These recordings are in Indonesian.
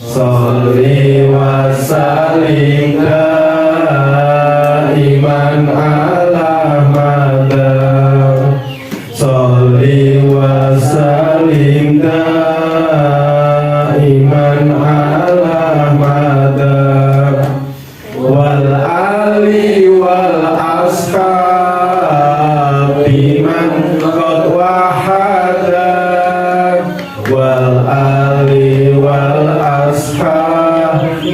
Sholli wa sallim daiman ala madar. Sholli wa sallim daiman ala madar. Wal ali wal ashabi man qad wahada. Wal ali wal ashabi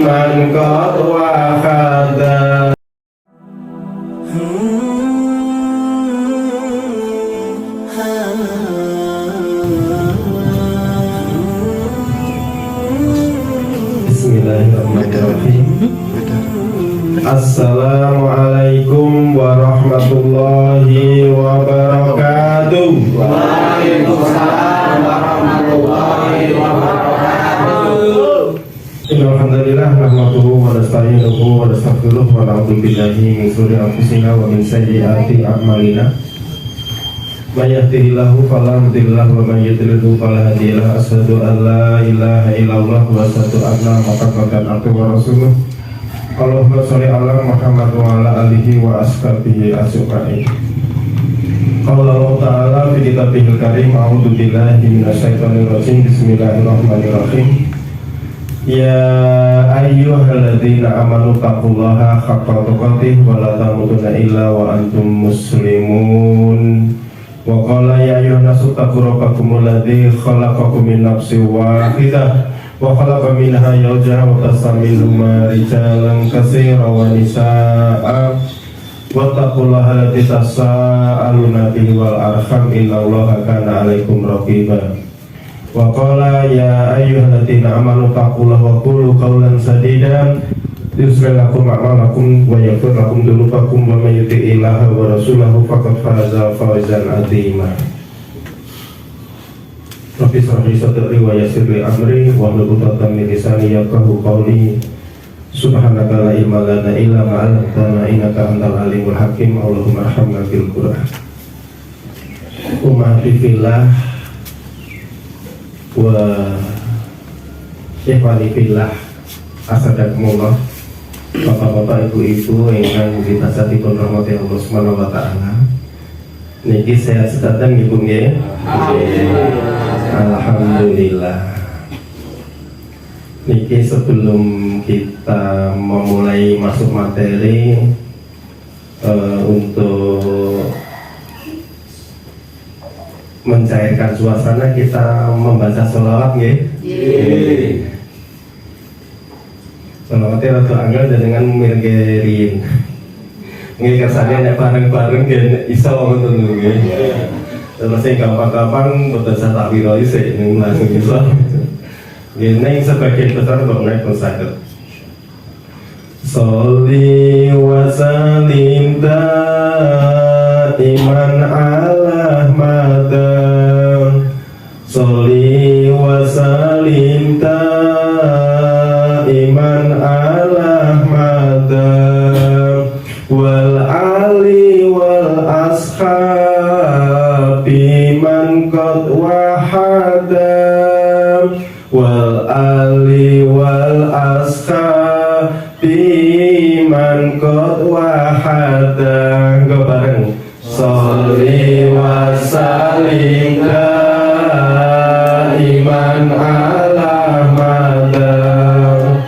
man qad wahada. Bismillahirrahmanirrahim. Assalamualaikum warahmatullahi wabarakatuh. Waalaikumsalam warahmatullahi wabarakatuh. Alhamdulillah nahmaduhu wa nasta'inuhu wa nastaghfiruh wa na'udzu billahi min shururi anfusina wa min sayyiati a'malina. May yahdihillahu fala mudilla lahu wa may yudlilhu fala hadiya lahu. Asyhadu an la ilaha illallah wa asyhadu anna Muhammadan abduhu wa rasuluh. Allahumma sholli ala Muhammad wa ala alihi wa ashabihi ajma'in. Qala Allah ta'ala fi kitabihil karim, a'udzu billahi minasyaitonir rajim. Bismillahirrahmanirrahim. Ya ayyuhalladzina amanu taqullaha haqqa tuqatih wa la tamutunna illa wa antum muslimun. Wa qala ya ayyuhan nasu taqu rabbakumul ladzi khalaqakum min nafsin wahidah wa khalaqa minha zawjaha wa bassa minhuma rijalan katsiran wa nisaa'a wattaqullaha alladzi tasaaluna bihi wal arham innallaha kana 'alaikum raqiba. Wa qala ya ayyuhalladzina amanu taqullaha wa qulu qawlan sadidan yuslih lakum a'malakum wa yaghfir lakum dhunubakum wa may yuti'illaha wa rasulahu faqad faza fawzan 'azima. Rabbi shrah li sadri wa yassir li amri wahlul 'uqdatam min lisani yafqahu qawli. Subhanaka la ilma lana illa ma 'allamtana innaka antal alimul hakim. Allahumma arhamna bil Qur'an. Ummati fillah wa ikhwani fillah, asadakumullah. Bapak-bapak, ibu-ibu ingkang dinasatipun rahmati Allah Subhanahu wa taala. Niki sehat sedatan ibu nggih. Alhamdulillah. Niki sebelum kita memulai masuk materi untuk mencairkan suasana, kita membaca sholawat nggih. Sholawatnya rada angel dengan mirgerin. Nggih kersane nek bareng-bareng nggih iso ngoten nggih. Terus sing gampang-gampang boten tak wiroi sik ning langsung iso. Nggih ning sebagian besar kok nek saged. Sholli wa sallim daiman ala madar. Sholli wa sallim daiman ala madar. Wal ali wal ashabi man qad wahada. Wal ali wal ashabi man qad wahada. Go bareng. Sholli wa sallim daiman ala madar.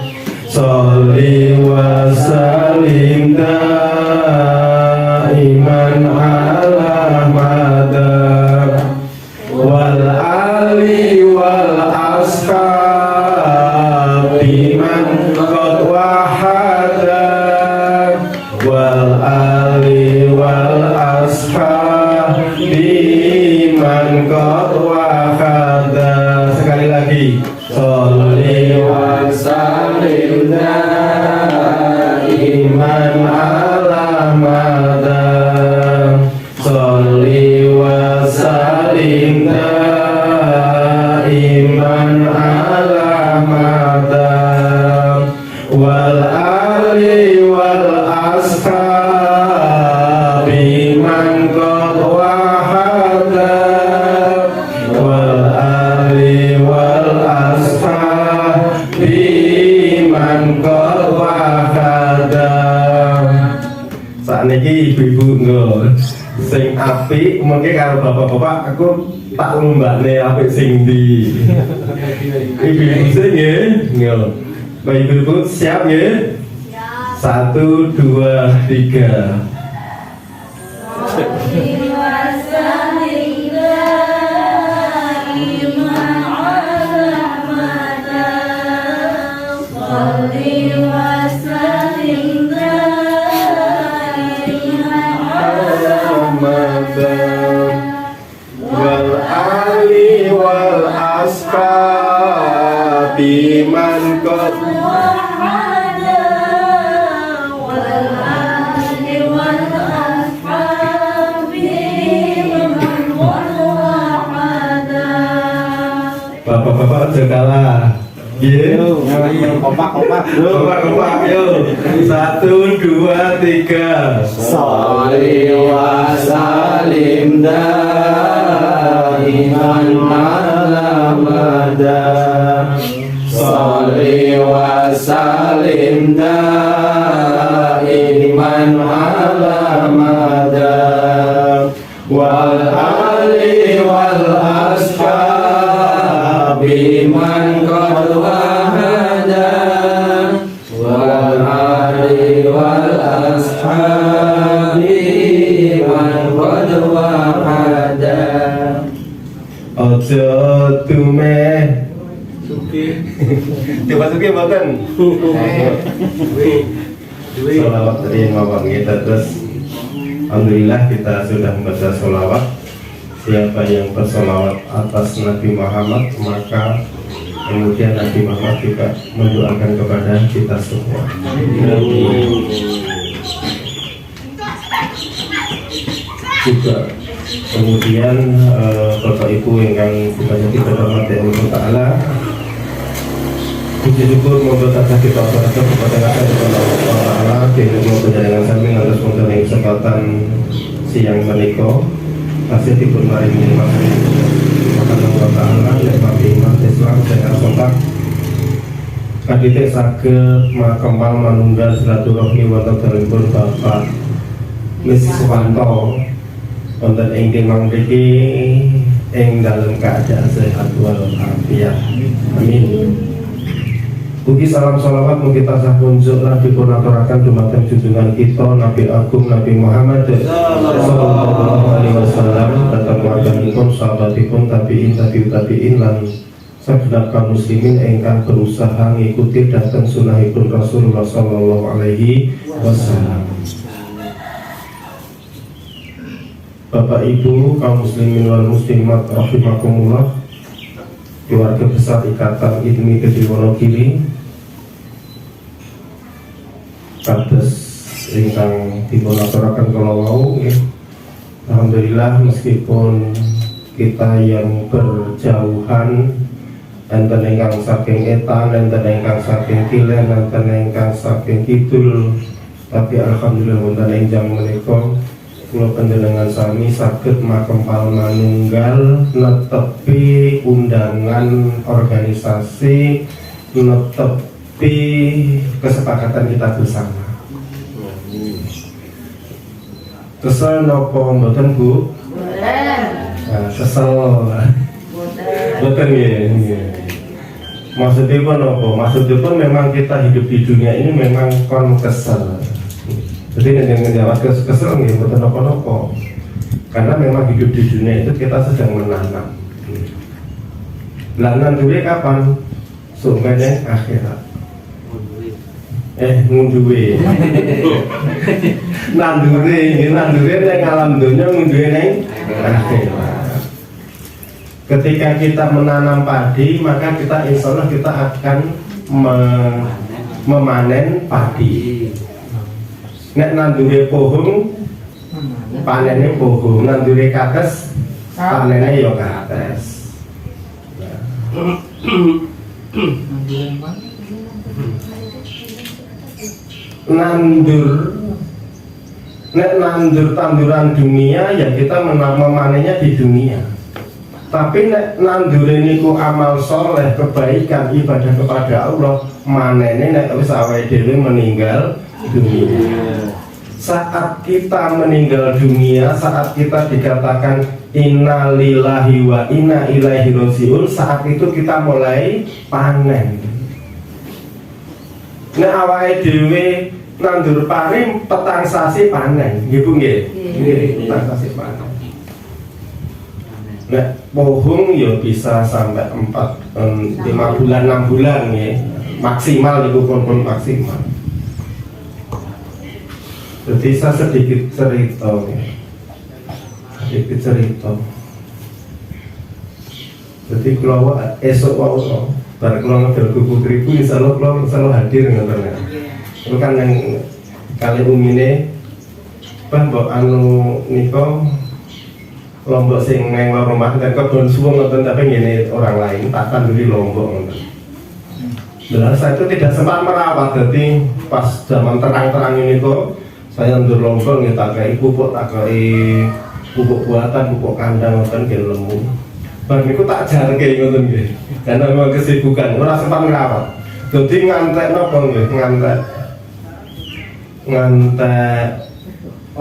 Sholli wa sallim daiman ala madar. Wal ali wal ashabi man qad wahada. Wal ali wal ashabi man qad wahada. Sekali lagi. Sholli wa sallim daiman ala madar. Sholli wa sallim daiman ala madar. Wal ali wal ashabi man qad wahada. Wal ali wal ashabi man qad wahada. Sakniki ibu-ibu nggo sing apik mengke karo bapak-bapak aku tak lombane apik sing ndi. Ibu-ibu sing nggih. Baik ibu-ibu siap nggih? 1 2 3. Wal ali wal ashabi man qad wahada wal ali wal ashabi man qad wahada. Bapak-bapak aja kalah. Yo, kompak-kompak yo. 1 2 3. Sholli wa salim daiman ala mada. Sholli wa salim daiman ala mada. Wal ali wal ashabi man qad wahada. Wal ali wal ashabi man qad wahada. Ojo tumeh coba suki mboten. Sholawat tadi mawon kita terus. Alhamdulillah kita sudah membaca sholawat. Siapa yang bersolawat atas Nabi Muhammad, maka kemudian Nabi Muhammad juga mendoakan kepada kita semua. Juga kemudian Bapak Ibu yang sebanyak kita hormati Allah Ta'ala, puji syukur membuat kita berdoa kepada Allah Ta'ala dengan penjaringan samping atas mempunyai kesempatan siang menikah. Kasih dipun maring Allah Ta'ala lepas iman Islam dengan sontak kadite saged makempal manunggal silaturahmi wonten dalipun Bapak Miss Suwanto wonten ing timang mriki ing dalem keadaan sehat walafiat. Amin. Ugi salam salawat mugi tasah punjuk lan dipunaturaken dumateng junjungan kita Nabi Agung Nabi Muhammad sallallahu alaihi wasallam dhateng warganipun sahabatipun tabi'in tabi'in lan sagenap kaum muslimin ingkang berusaha ngikuti dhateng sunahipun Rasulullah sallallahu alaihi wasallam. Bapak Ibu kaum muslimin wal muslimat rahimakumullah, keluarga besar Ikatan Ilmi Gede Wonogiri kados ingkang dipunaturaken kala wau. Alhamdulillah meskipun kita yang berjauhan, enten ingkang saking etan, enten ingkang saking kilen, enten ingkang saking kidul, tapi alhamdulillah wonten ing jam menika kula panjenengan sami saged makempal manunggal netepi undangan organisasi, netepi kesepakatan kita bersama. Kesel nopo mboten Bu? Nah, kesel mboten nggih. Maksudipun nopo? Maksudipun memang kita hidup di dunia ini memang kon kesel. Jadi yang menjawab kesel nggih mboten nopo-nopo. Karena memang hidup di dunia itu kita sedang menanam. Lanan dulu kapan? Sumene akhirat. Ngunduwe. Nandure ning alam dunya, ngunduwe ning akhirat. Ketika kita menanam padi, maka kita insya Allah kita akan memanen padi. Nek nandure pohon, panennya pohon. Nandure kates, panennya ya kates. Nek nandur tanduran dunia, ya kita memanennya di dunia. Tapi nek nandure niku amal soleh, kebaikan, ibadah kepada Allah, manene nek wis awake dhewe meninggal dunia. Saat kita meninggal dunia, saat kita dikatakan inna lillahi wa inna ilaihi rajiun, saat itu kita mulai panen. Nek awake dhewe nandur pari petang sasi panen, nggih Bu nggih? Nggih, petang sasi panen. Nek pohon ya bisa sampai 5 bulan 6 bulan ya. Maksimal itu pun maksimal. Jadi saya sedikit cerita ya. Sedikit cerita. Jadi kalau esok waktu bar kalau ngadil Putri Bu insyaallah kalau selalu hadir ngoten ya. Itu kan yang kali umine mbok anu niko lombok sing neng rumah dan kebun suwung ngoten tapi ngene orang lain tak tanduri lombok ngoten. Benar saya itu tidak sempat merawat, jadi pas zaman terang-terang ini kok saya nandur lombok nggih tak kei pupuk, tak kei pupuk buatan, pupuk kandang ngoten nggih lemu. Bar niku tak jarke ngoten nggih. Karena memang kesibukan ora sempat merawat. Jadi ngantek napa nggih? Ngantek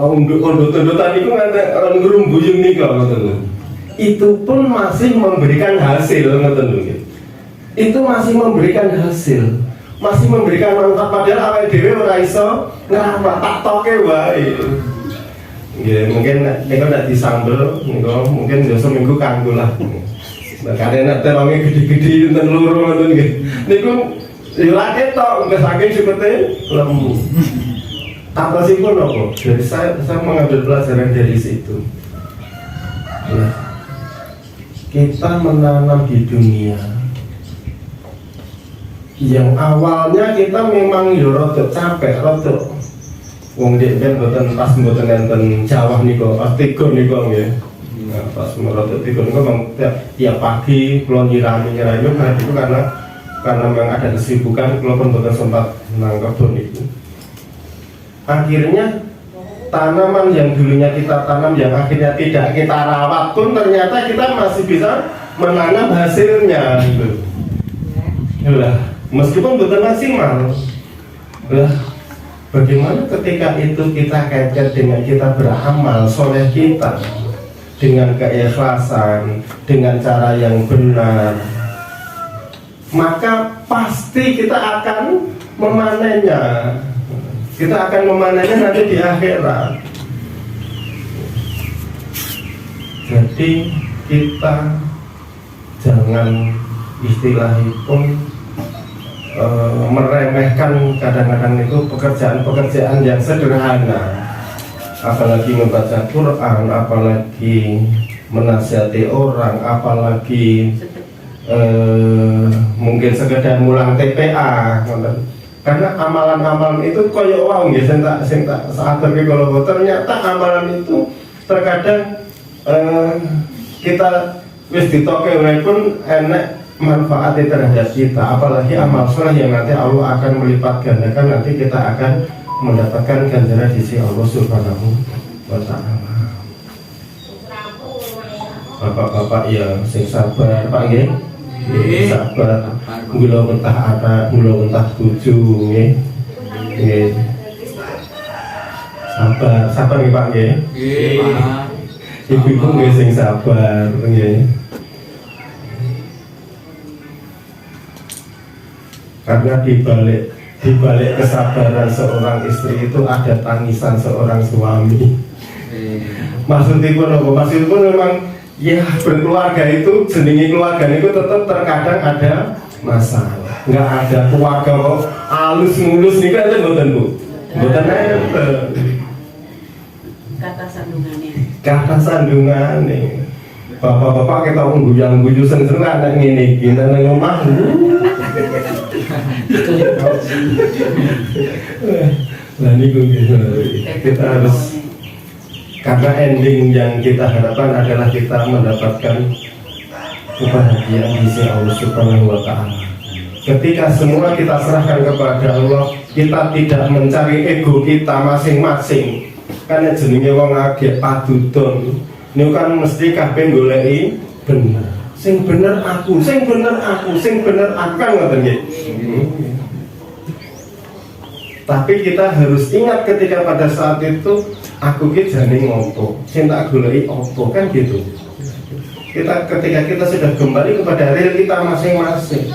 undut-undutan itu ngantek ngerumbuyung nika ngoten. Itu pun masih memberikan hasil ngoten nggih. Itu masih memberikan hasil, masih memberikan manfaat padahal awake dhewe ora iso ngrawat, tak toke wae. Nggih, mungkin nek disambel niku mungkin yo seminggu kanggo lah. Makane nek terongé gede-gede enten loro ngoten nggih. Niku yo lak ketok nggih saking cepete lemu. Atasipun apa? Jadi saya mengambil pelajaran dari situ. Nah, kita menanam di dunia yang awalnya kita memang yo rada capek, rada wong dek ben mboten pas mboten enten Jawa niku, pas tiga niku nggih. Nah, pas rada tiga niku memang tiap pagi kula nyirami itu karena memang ada kesibukan kula pun mboten sempat nang kebon itu. Akhirnya tanaman yang dulunya kita tanam yang akhirnya tidak kita rawat pun ternyata kita masih bisa menanam hasilnya gitu. Lah, meskipun betul maksimal. Lah, bagaimana ketika itu kita kaitkan dengan kita beramal soleh kita dengan keikhlasan, dengan cara yang benar, maka pasti kita akan memanennya. Kita akan memanennya nanti di akhirat. Jadi kita jangan istilahipun meremehkan kadang-kadang itu pekerjaan-pekerjaan yang sederhana, apalagi membaca Quran, apalagi menasihati orang, apalagi mungkin sekedar mulang TPA. Karena amalan-amalan itu koyo wau nggih sing tak saatake kalau ternyata amalan itu terkadang kita wis ditoke wae pun enek manfaatnya terhadap kita, apalagi amal soleh yang nanti Allah akan melipat gandakan, nanti kita akan mendapatkan ganjaran di sisi Allah Subhanahu wa Ta'ala. Bapak-bapak ya sing sabar Pak nggih. Sabar, gula mentah anak, gula mentah tujuh, nggih. Sabar nggih Pak nggih. Ibu-ibu nggih sing sabar, nggih. Karena di balik kesabaran seorang istri itu ada tangisan seorang suami. Maksudnya memang ya berkeluarga itu, jenenge keluarga itu tetap terkadang ada masalah. Nggak ada keluarga kok halus mulus nih kan mboten Bu. Mboten enten. Kata sandungane. Bapak-bapak kita guyang-guyu seneng anak ngene iki nang omah. Lah niku kita harus, karena ending yang kita harapkan adalah kita mendapatkan kebahagiaan di sisi Allah Subhanahu wa Ta'ala. Ketika semua kita serahkan kepada Allah, kita tidak mencari ego kita masing-masing. Karena jenenge wong agek padudon, niku kan mesti kabeh goleki bener. Sing bener aku, sing bener aku, sing bener akan ngoten nggih. Tapi kita harus ingat ketika pada saat itu aku ki jane ngopo, sing tak goleki opo, kan gitu. Ketika kita sudah kembali kepada real kita masing-masing,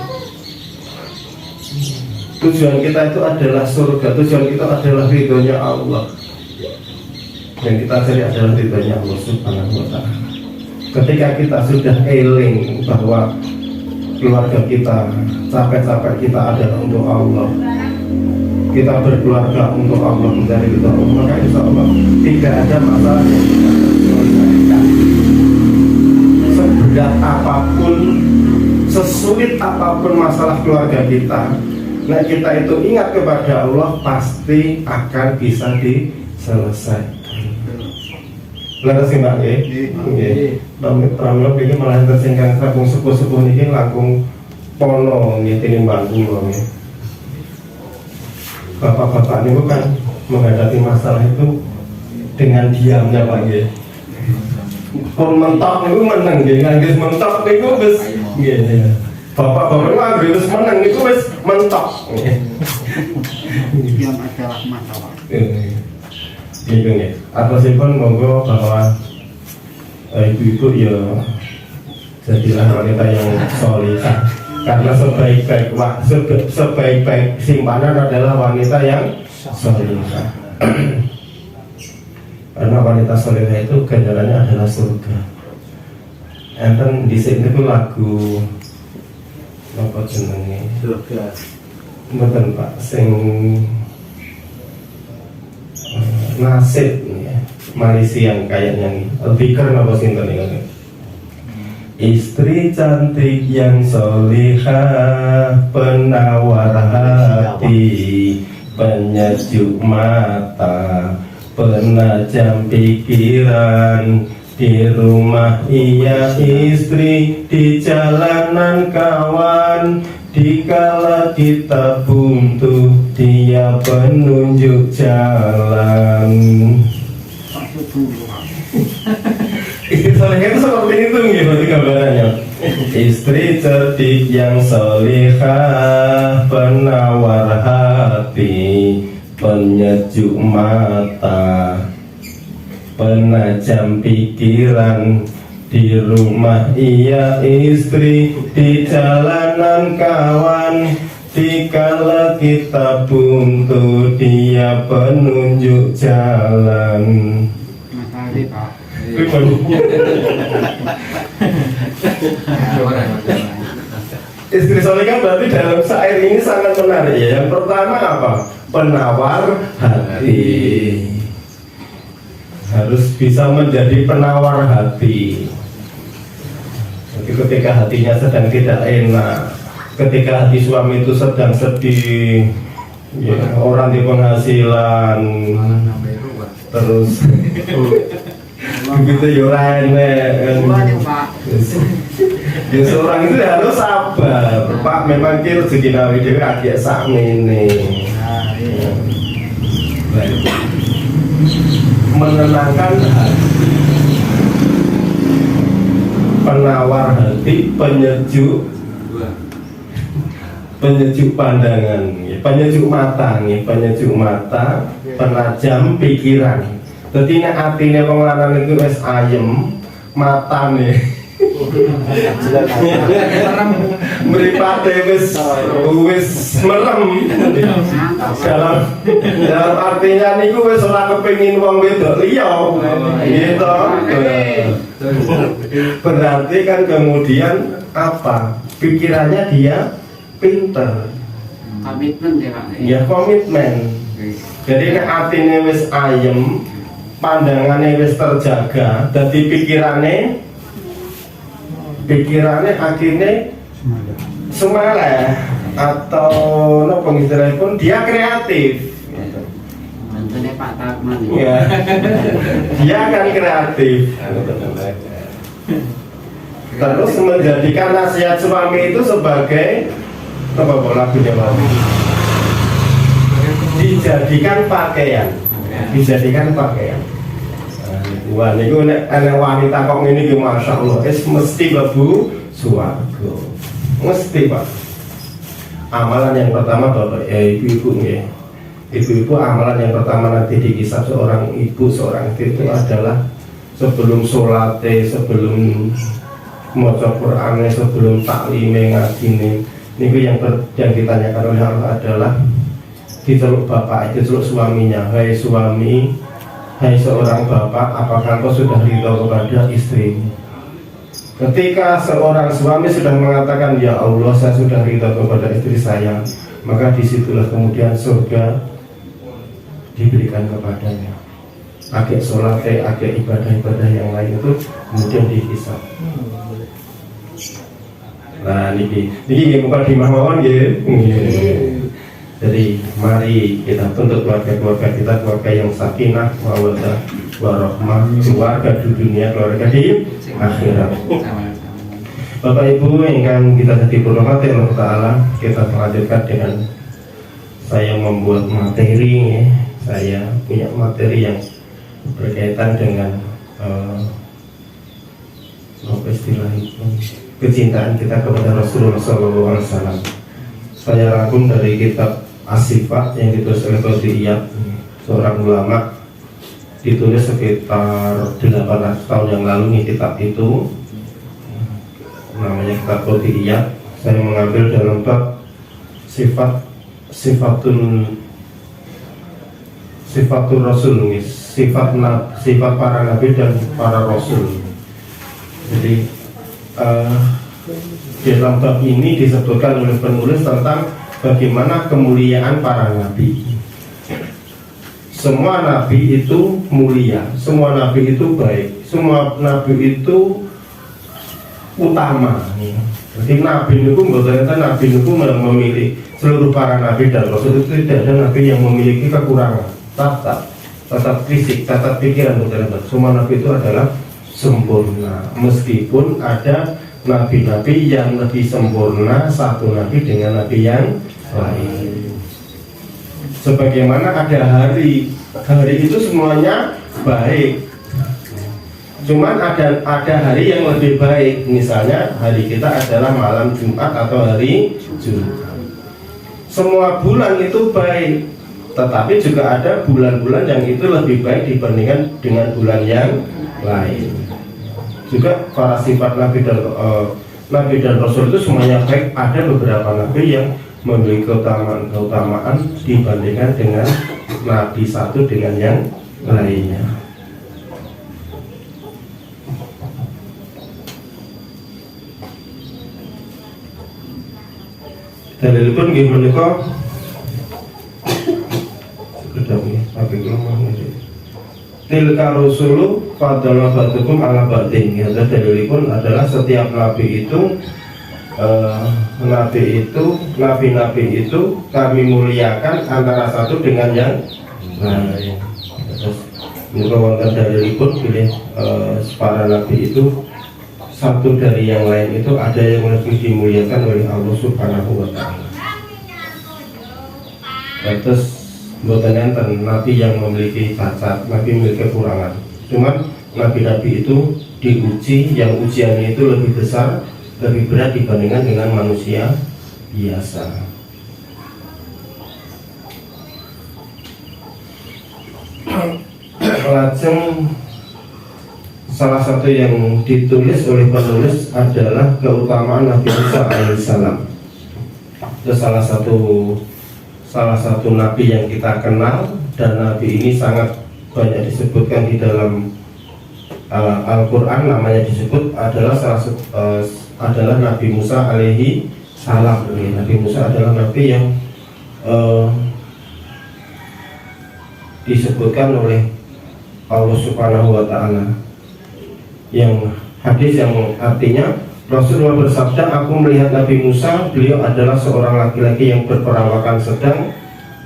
tujuan kita itu adalah surga, tujuan kita adalah ridhonya Allah. Yang kita cari adalah ridhonya Allah Subhanahu wa ta'ala. Ketika kita sudah eling bahwa keluarga kita, capek-capek kita adalah untuk Allah, kita berkeluarga untuk Allah, mencari ridho Allah, maka insya Allah tidak ada masalah yang kita selesaikan. Seberat apapun, sesulit apapun masalah keluarga kita, nah kita itu ingat kepada Allah, pasti akan bisa diselesaikan. Leres sih Mbak nggih. Nggih. Pramila iki malah tersingkang kakung sepuh-sepuh niki langkung pono nggih tinimbang kula nggih. Bapak-bapak niku kan menghadapi masalah itu dengan diamnya Pak nggih. Pun mentok niku meneng nggih, ngangge mentok niku wis nggih. Bapak-bapak ngangge wis meneng niku wis mentok nggih. Diam adalah masalah. Gitu nih, atasipun monggo bahwa ibu-ibu ya jadilah wanita yang solihah, karena sebaik-baik simpanan adalah wanita yang solihah. Karena wanita solihah itu ganjarannya adalah surga. Enten di sini itu lagu apa jenenge? Surga. Mboten Pak, sing nasib ya, Malaysia yang kayaknya Fikir apa sinten ini? Istri cantik yang solihah, penawar hati, penyejuk mata, penajam pikiran. Di rumah ia istri, di jalanan kawan. Dikala kita buntu, dia penunjuk jalan. Solehah itu seperti itu gitu gambarannya. Istri cerdik yang solehah, penawar hati, penyejuk mata, penajam pikiran. Di rumah ia istri, di jalanan kawan. Dikala kita buntu, dia penunjuk jalan. Makasih Pak. Istri solehah berarti dalam syair ini sangat menarik ya. Yang pertama apa? Penawar hati. Harus bisa menjadi penawar hati. Jadi ketika hatinya sedang tidak enak, ketika hati suami itu sedang sedih, ya, orang di penghasilan, terus begitu enek. Ya seorang itu harus sabar. Pak memang ki rezeki nawi dhewe agek sakmene. Menenangkan hati, penawar hati, penyejuk pandangan, penyejuk mata, penajam pikiran. Jadi nek atine wong lanang itu wis ayem, matane mripate wis merem. Dalam artinya niku wis ora kepengin wong wedok liya. Gitu. Berarti kan kemudian apa? Pikirannya dia pinter. Komitmen ya Pak. Ya komitmen. Jadi nek atine wis ayem, pandangannya wis terjaga, dadi pikirannya akhirnya semaleh atau no pengistilahnya pun dia kreatif. Tentunya Pak Takman. Ya, dia akan kreatif. Terus menjadikan nasihat suami itu sebagai apa lagunya Pak? Dijadikan pakaian. Wah niku nek ana wanita kok ngene iki masyaallah mesti mlebu swarga. Mesti Pak. Amalan yang pertama Bapak ibu-ibu nggih. Ibu-ibu amalan yang pertama nanti dihisab seorang ibu, seorang ibu itu adalah sebelum sholat, sebelum maca Qur'an, sebelum taklime ngajine. Niku yang ditanyakan oleh Allah adalah diceluk bapak, diceluk suaminya. Hai suami, hai seorang bapak, apakah kau sudah ridho kepada istrimu? Ketika seorang suami sudah mengatakan ya Allah saya sudah ridho kepada istri saya, maka disitulah kemudian surga diberikan kepadanya. Agak sholat, agak ibadah-ibadah yang lain itu kemudian dihisab. Nah niki muka di mawon nggih. Jadi mari kita tuntut keluarga kita, keluarga yang sakinah, mawaddah, warahmah, keluarga di dunia, keluarga di akhirat. Bapak Ibu yang kita jadi berhormati Allah Ta'ala, kita melanjutkan dengan saya membuat materi. Saya punya materi yang berkaitan dengan apa istilahnya, kecintaan kita kepada Rasulullah SAW. Saya rangkum dari kitab As-Sifat yang ditulis oleh Qadhi Iyad, seorang ulama, ditulis sekitar 800 tahun yang lalu. Nih kitab itu namanya kitab Qadhi Iyad. Saya mengambil dalam bab sifatul Rasul, sifat para nabi dan para rasul. Jadi dalam bab ini disebutkan oleh penulis tentang bagaimana kemuliaan para nabi. Semua nabi itu mulia, semua nabi itu baik, semua nabi itu utama. Jadi nabi itu nabi itu memilih seluruh para nabi dan rasul itu tidak ada nabi yang memiliki kekurangan. Tatap fisik, tatap pikiran, semua nabi itu adalah sempurna. Meskipun ada nabi-nabi yang lebih sempurna satu nabi dengan nabi yang lain. Sebagaimana ada hari itu semuanya baik. Cuman ada hari yang lebih baik. Misalnya hari kita adalah malam Jumat atau hari Jumat. Semua bulan itu baik, tetapi juga ada bulan-bulan yang itu lebih baik dibandingkan dengan bulan yang lain. Juga para sifat nabi dan rasul itu semuanya baik. Ada beberapa nabi yang memiliki keutamaan dibandingkan dengan nabi satu dengan yang lainnya. Dalil pun gimana kok? Sekedar nih, pakai gelombang ini. Tilka rusulu fadala ba'dukum ala ba'din. Ya, dalilipun adalah setiap nabi itu nabi-nabi itu kami muliakan antara satu dengan yang lain. Terus muka wonten dalilipun pilih para nabi itu satu dari yang lain itu ada yang lebih dimuliakan oleh Allah Subhanahu wa Ta'ala. Terus buatan enten nabi yang memiliki cacat, nabi memiliki kekurangan. Cuman nabi-nabi itu diuji, yang ujiannya itu lebih besar, lebih berat dibandingkan dengan manusia biasa. Lajeng salah satu yang ditulis oleh penulis adalah keutamaan Nabi Musa alaihissalam. Itu salah satu nabi yang kita kenal, dan nabi ini sangat banyak disebutkan di dalam Al-Quran. Namanya disebut adalah adalah Nabi Musa alaihi salam. Nabi Musa adalah nabi yang disebutkan oleh Allah Subhanahu wa Ta'ala, yang hadis yang artinya Rasulullah bersabda, aku melihat Nabi Musa, beliau adalah seorang laki-laki yang berperawakan sedang,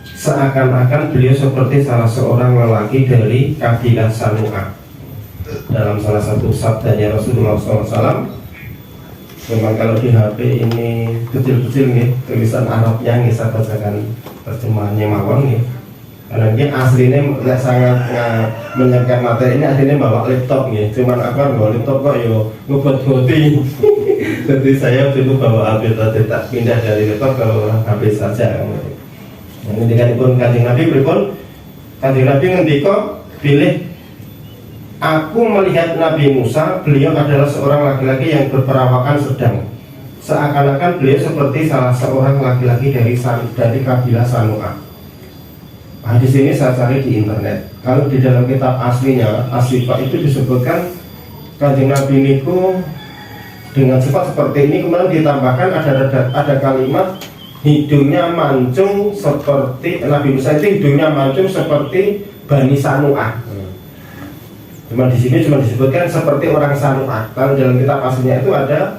seakan-akan beliau seperti salah seorang lelaki dari kabilah Sanu'ah. Dalam salah satu sabdanya Rasulullah SAW, memang kalau di HP ini kecil-kecil nih, tulisan Arabnya nih, saya bacakan terjemahannya mawon nih. Karena dia aslinya nggak sangat menyiapkan materi ini, aslinya bawa laptop nih, cuman apa bawa laptop kok yo ngebot-boti. Jadi saya dulu bawa HP tadi, tak pindah dari laptop ke HP saja. Ini dengan pun Kanjeng Nabi berpun, Kanjeng Nabi ngendika pilih. Aku melihat Nabi Musa, beliau adalah seorang laki-laki yang berperawakan sedang. Seakan-akan beliau seperti salah seorang laki-laki dari kabilah Sanu'a. Nah, di sini saya cari di internet. Kalau di dalam kitab aslinya, As-Sifat itu disebutkan Kanjeng Nabi niku dengan sifat seperti ini, kemudian ditambahkan ada kalimat hidungnya mancung seperti Nabi Musa itu hidungnya mancung seperti Bani Sanu'a. Cuma di sini cuma disebutkan seperti orang Sanu'a. Kalau dalam kitab aslinya itu ada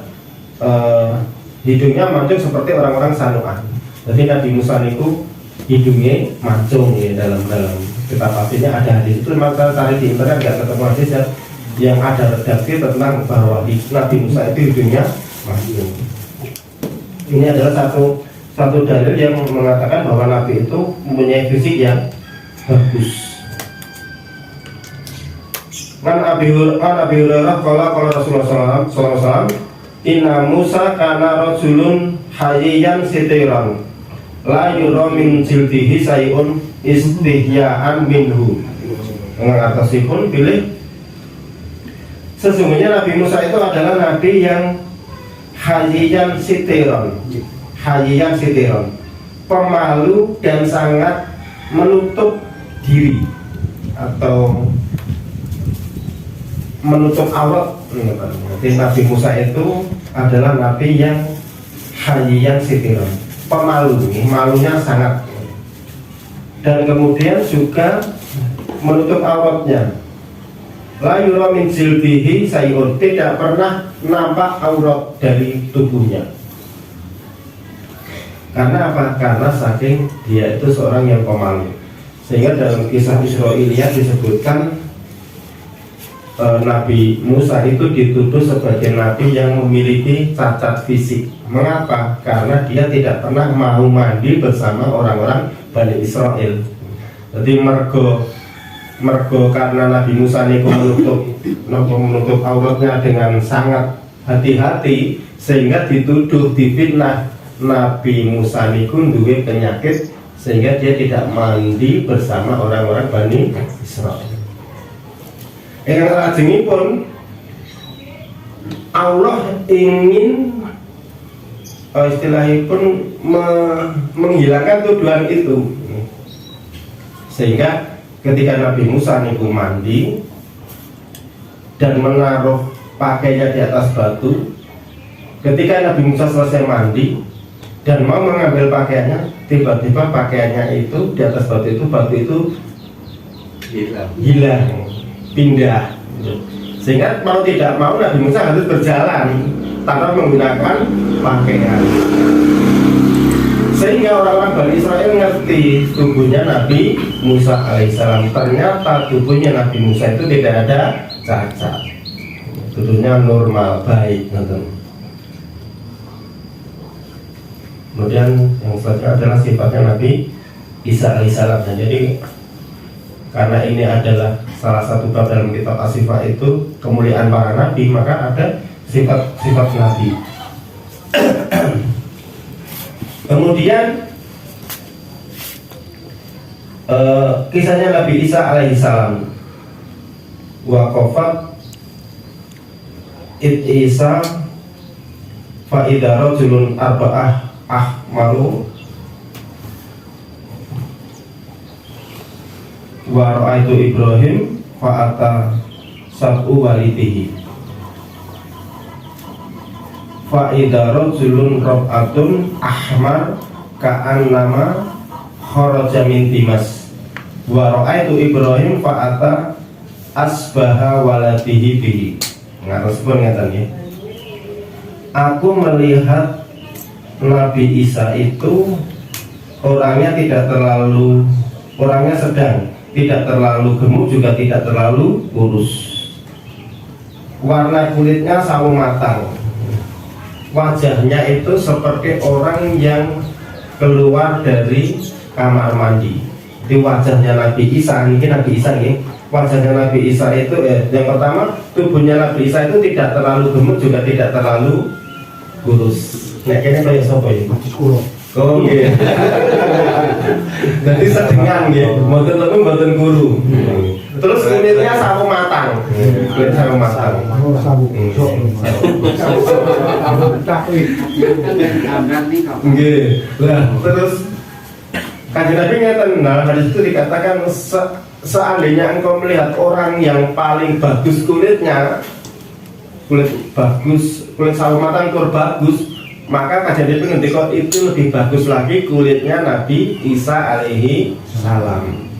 hidungnya mancung seperti orang-orang Sanu'a. Jadi Nabi Musa niku hidungnya mancung ya, dalam kitab aslinya ada hadis itu. Memang saya cari di internet nggak ketemu hadis yang ada redaksi tentang bahwa Nabi Musa itu hidungnya mancung. Ini adalah satu dalil yang mengatakan bahwa Nabi itu mempunyai fisik yang bagus. Kan Abi Hurairah qala Rasulullah sallallahu alaihi wasallam, inna Musa kana rajulun hayyan sitiran la yura min jildihi sayun istihya'an minhu. Mengatasipun pilih sesungguhnya Nabi Musa itu adalah nabi yang hayyan sitiran, pemalu dan sangat menutup diri atau menutup aurat. Jadi Nabi Musa itu adalah nabi yang hayyan sitiran, pemalu, malunya sangat, dan kemudian juga menutup auratnya. La yura min jildihi sayun, tidak pernah nampak aurat dari tubuhnya. Karena apa? Karena saking dia itu seorang yang pemalu. Sehingga dalam kisah Israiliyah disebutkan Nabi Musa itu dituduh sebagai nabi yang memiliki cacat fisik. Mengapa? Karena dia tidak pernah mau mandi bersama orang-orang Bani Israel. Jadi mergo karena Nabi Musa ini menutup auratnya dengan sangat hati-hati, sehingga dituduh, difitnah Nabi Musa niku duwe penyakit sehingga dia tidak mandi bersama orang-orang Bani Israel. Yang lajengipun Allah ingin istilahipun menghilangkan tuduhan itu, sehingga ketika Nabi Musa niku mandi dan menaruh pakaiannya di atas batu, ketika Nabi Musa selesai mandi dan mau mengambil pakaiannya, tiba-tiba pakaiannya itu di atas batu itu hilang, pindah. Sehingga mau tidak mau Nabi Musa harus berjalan tanpa menggunakan pakaian. Sehingga orang-orang Bani Israel ngerti tubuhnya Nabi Musa alaihissalam. Ternyata tubuhnya Nabi Musa itu tidak ada cacat, tubuhnya normal, baik. Kemudian yang selanjutnya adalah sifatnya Nabi Isa alaihissalam. Nah, jadi karena ini adalah salah satu bab dalam kitab As-Sifat itu kemuliaan para nabi, maka ada sifat-sifat nabi. Kemudian kisahnya Nabi Isa alaihissalam. Waqafat Isa fa idza rajulun arba'ah ahmaru wa ra'aitu Ibrahim fa ata sab'u walidihi fa idza rajulun ra'atun ahmar ka'annama kharaja min timas wa ra'aitu Ibrahim fa ata asbaha waladihi bihi. Ngarespon ngaten ya. Aku melihat Nabi Isa itu orangnya sedang, tidak terlalu gemuk juga tidak terlalu kurus. Warna kulitnya sawo matang. Wajahnya itu seperti orang yang keluar dari kamar mandi. di wajahnya Nabi Isa. Ini Nabi Isa nih, wajahnya Nabi Isa itu yang pertama, tubuhnya Nabi Isa itu tidak terlalu gemuk juga tidak terlalu kurus. Nah kayaknya kayak siapa ya? Oh iya. Jadi sedengan gitu, mboten lemu mboten guru. Terus kulitnya sawo matang. Kulit sawo matang. Abang nih kok. Nggih. Lah, terus Kanjeng Nabi ngeten, nah hadis itu dikatakan seandainya engkau melihat orang yang paling bagus kulitnya, kulit bagus, kulit sawo matang tur bagus, maka Kanjeng Nabi ngendika itu lebih bagus lagi kulitnya Nabi Isa alaihi salam.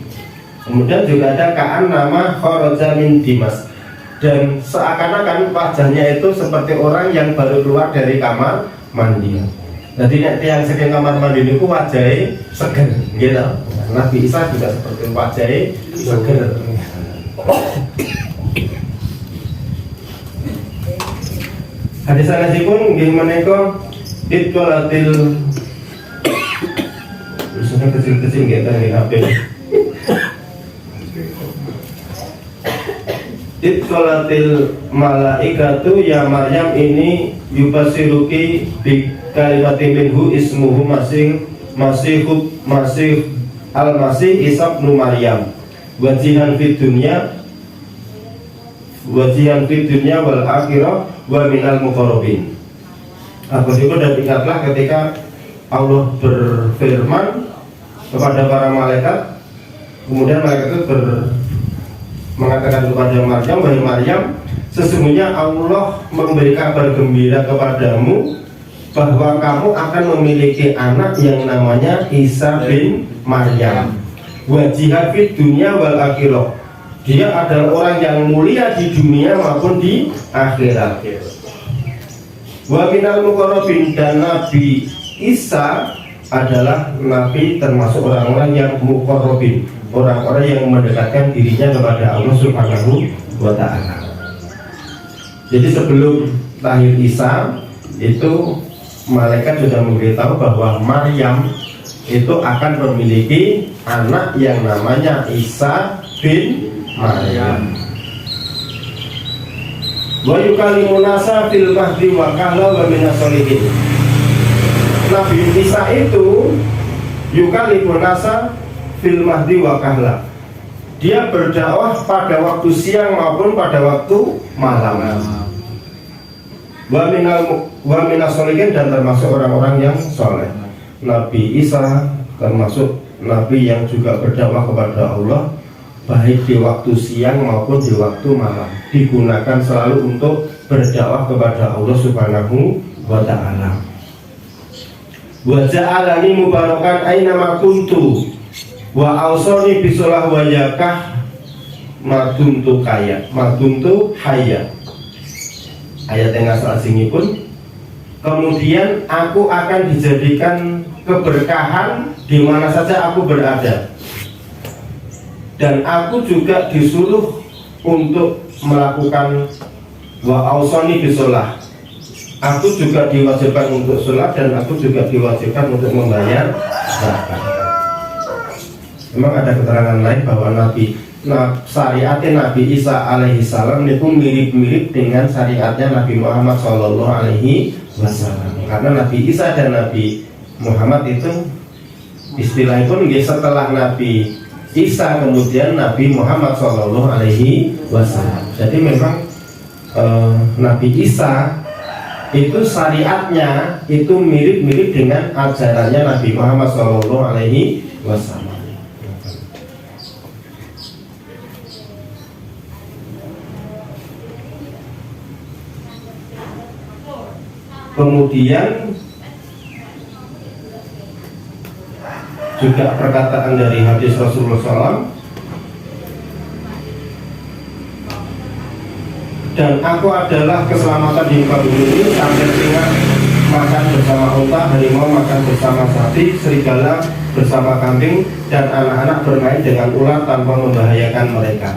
Kemudian juga ada Ka'an nama kharaja min Dimas, dan seakan-akan wajahnya itu seperti orang yang baru keluar dari kamar mandi. Jadi nek yang saking kamar mandi niku wajahnya seger, gitu. Nabi Isa juga seperti wajahnya seger. Hadis sanesipun nggih menika itqalatil tulisannya kecil-kecil nggih teng HP. Itqalatil malaikatu ya Maryam ini yubasiruki bi kalimatin minhu ismuhu masih al-masih Isa bin Maryam wajihan fid dunya wal akhirah wa minal muqarrabin. Apa itu, dan ingatlah ketika Allah berfirman kepada para malaikat, kemudian malaikat itu mengatakan kepada Maryam, wahai Maryam, sesungguhnya Allah memberi kabar gembira kepadamu bahwa kamu akan memiliki anak yang namanya Isa bin Maryam. Wajihan fid dunya wal akhirah. Dia adalah orang yang mulia di dunia maupun di akhirat. Wa minal muqarrabin, dan Nabi Isa adalah nabi termasuk orang-orang yang muqarrabin, orang-orang yang mendekatkan dirinya kepada Allah Subhanahu wa ta'ala. Jadi sebelum lahir Isa itu malaikat sudah memberitahu bahwa Maryam itu akan memiliki anak yang namanya Isa bin Maryam. Wa yukallimunasa fil mahdi wa kahla wa minas solihin. Nabi Isa itu yukallimunasa fil mahdi wa kahla. Dia berdakwah pada waktu siang maupun pada waktu malam. Wa minas solihin, dan termasuk orang-orang yang soleh. Nabi Isa termasuk nabi yang juga berdakwah kepada Allah baik di waktu siang maupun di waktu malam, digunakan selalu untuk berdakwah kepada Allah Subhanahu wa ta'ala. Wa ja'alani mubarakan aina ma kuntu wa awsani bisolah wa yakah maduntu hayya. Ayat yang asal asingipun, kemudian aku akan dijadikan keberkahan di mana saja aku berada, dan aku juga disuruh untuk melakukan wa ausoni bisolah. Aku juga diwajibkan untuk sholat, dan aku juga diwajibkan untuk membayar zakat. Memang ada keterangan lain bahwa syariatnya Nabi Isa alaihi salam itu mirip-mirip dengan syariatnya Nabi Muhammad sallallahu alaihi wasallam. Karena Nabi Isa dan Nabi Muhammad itu istilahnya pun setelah Nabi Isa kemudian Nabi Muhammad sallallahu alaihi wasallam. Jadi memang Nabi Isa itu syariatnya itu mirip-mirip dengan ajarannya Nabi Muhammad sallallahu alaihi wasallam. Kemudian juga perkataan dari hadis Rasulullah SAW, dan aku adalah keselamatan di muka bumi ini sampai singa makan bersama unta, harimau makan bersama sapi, serigala bersama kambing, dan anak-anak bermain dengan ular tanpa membahayakan mereka.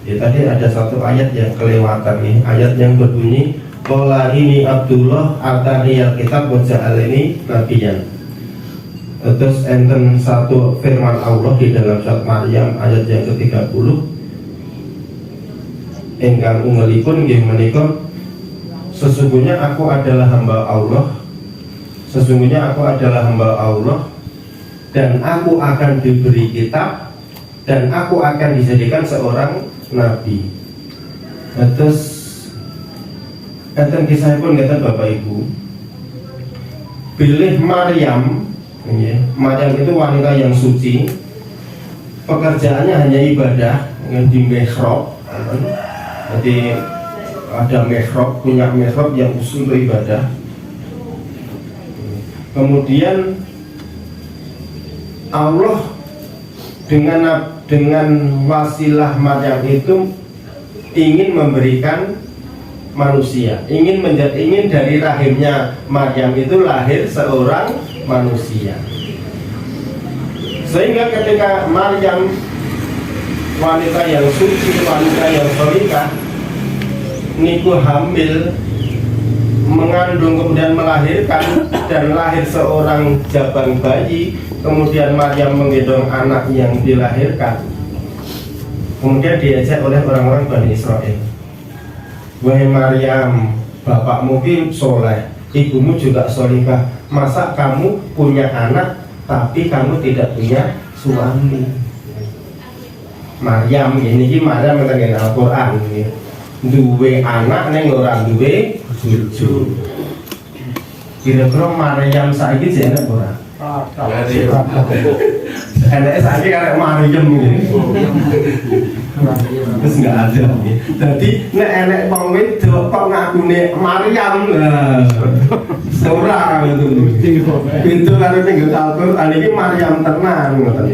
Ya, tadi ada satu ayat yang kelewatan nih, ayat yang berbunyi qala ini Abdullah atani al kitab wa ja'alani nabiyan. Terus enten satu firman Allah di dalam surat Maryam ayat yang ke-30, ingkang ungelipun nggih menika, sesungguhnya aku adalah hamba Allah, sesungguhnya aku adalah hamba Allah, dan aku akan diberi kitab, dan aku akan dijadikan seorang nabi. Terus enten kisah pun ngeten Bapak Ibu, pilih Maryam. Maryam itu wanita yang suci, pekerjaannya hanya ibadah di mihrab. Jadi ada mihrab, punya mihrab yang khusus untuk ibadah. Kemudian Allah dengan wasilah Maryam itu ingin memberikan manusia, ingin dari rahimnya Maryam itu lahir seorang manusia. Sehingga ketika Maryam, wanita yang suci, wanita yang sholihah, niku hamil, mengandung kemudian melahirkan, dan lahir seorang jabang bayi. Kemudian Maryam menggendong anak yang dilahirkan. Kemudian diajak oleh orang-orang Bani Israel, wahai Maryam, bapakmu soleh, ibumu juga sholihah, masa kamu punya anak tapi kamu tidak punya suami? Maryam ini Maryam yang Al-Quran duwe anak neng orang duwe bojo. Kira-kira Maryam saiki jek enak ora? Enak saiki karek Maryam ini. Terus nggak ada. Jadi nek enek wong wedok kok ngakune Maryam lah. Seorang itu. Pintu karo tinggal Al-Qur'an iki Maryam tenan ngoten.